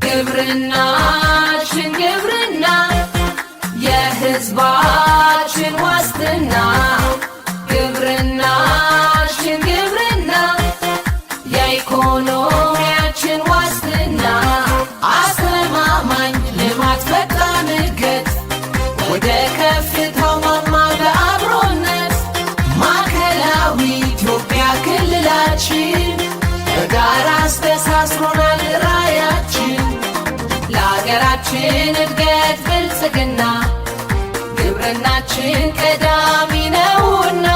ግብርናችን ግብርና የሕዝባችን ዋስትና ግብርናችን ግብርና የኢኮኖሚያችን ዋስትና አስተማማኝ ልማት ፈጣን እድገት ወደ ከፍታው ማማ በአብሮነት ማዕከላዊ ኢትዮጵያ ክልላችን በጋራ አስተሳስሮናል ራዕያችን ለአገራችን እድገት ብልጽግና ግብርናችን ቀዳሚ ነውና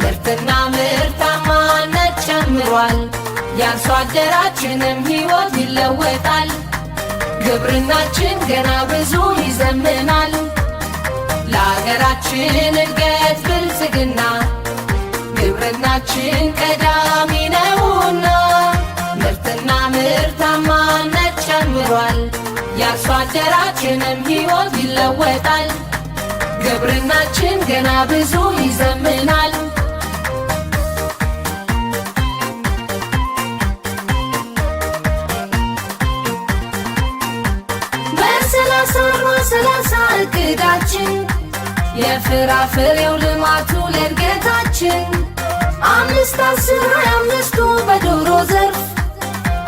ምርትና ምርታማነት ጨምሯል የአርሶ አደራችንም ሕይወት ይለወጣል ግብርናችን ገና ብዙ ይዘምናል ለአገራችን እድገት ብልጽግና ግብርናችን ቀዳሚ ነውና ምርትና ምርታማነት ጨምሯል የአርሶ አደራችንም ሕይወት ይለወጣል ግብርናችን ገና ብዙ ይዘምናል በሰላሳ እቅዳችን የፍራፍሬው ልማቱ ለእድገታችን 5-10-25ቱ በዶሮ ዘርፍ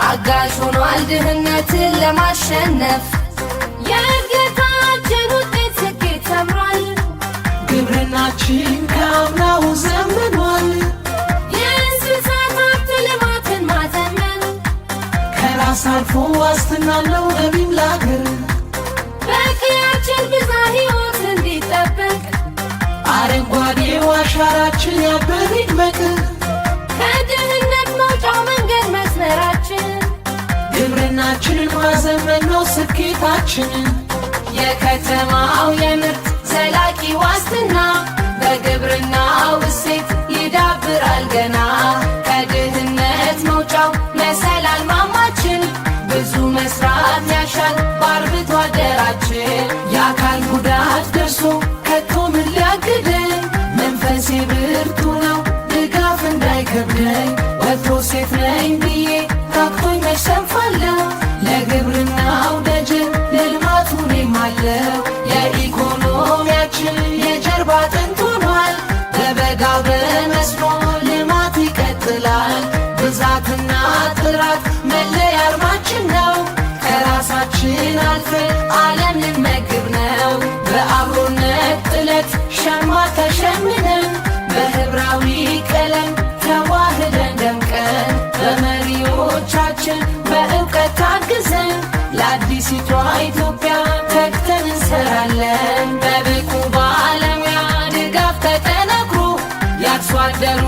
አጋዥ ሆኗል ድህነትን ለማሸነፍ የእድገታችን ውጤት ስኬት ሰምሯል ግብርናችን ከአምናው ዘምኗል የእንስሳት ሀብት ልማትን ማዘመን ከራስ አልፎ ዋስትና አለው ገቢም ለአገር በቀያችን ብዝሃ ሕይወት እንዲጠበቅ አረንጓዴው አሻራችን ያብብ ይድመቅ ከድህነት መውጫው መንገድ መስመራችን ግብርናችንን ማዘመን ነው ስኬታችን የከተማው የምርት ዘላቂ ዋስትና በግብርናው እሴት ይዳብራል ገና ከድህነት መውጫው መሰላል ማማችን ብዙ መስራት ያሻል በአርብቶ አደራችን የአካል ጉዳት ደርሶ ከቶ ምን ሊያግደኝ መንፈሴ ብርቱ ነው ድጋፍ እንዳይከብደኝ ወትሮ ሴት ነኝ ብዬ ታክቶኝ መች ሰንፋለሁ ለግብርናው ደጀን ለልማቱ እኔም አለሁ የኢኮኖሚያችን የጀርባ አጥንት ሆኗል በበጋው በመስኖ ልማት ይቀጥላል ብዛትና ጥራት መለያ አርማችን ነው ከራሳችን አልፈን ዓለም ልንመግብ ነው በአብሮነት ጥለት ሸማ ተሸምነን በህብራዊ ቀለም ተዋህደን ደምቀን በመሪዎቻችን በእውቀት ታግዘን ለአዲሲቷ ኢትዮጵያ ተግተን እንሰራለን በብቁ ባለሙያ ድጋፍ ተጠናክሮ የአርሶ አደሩ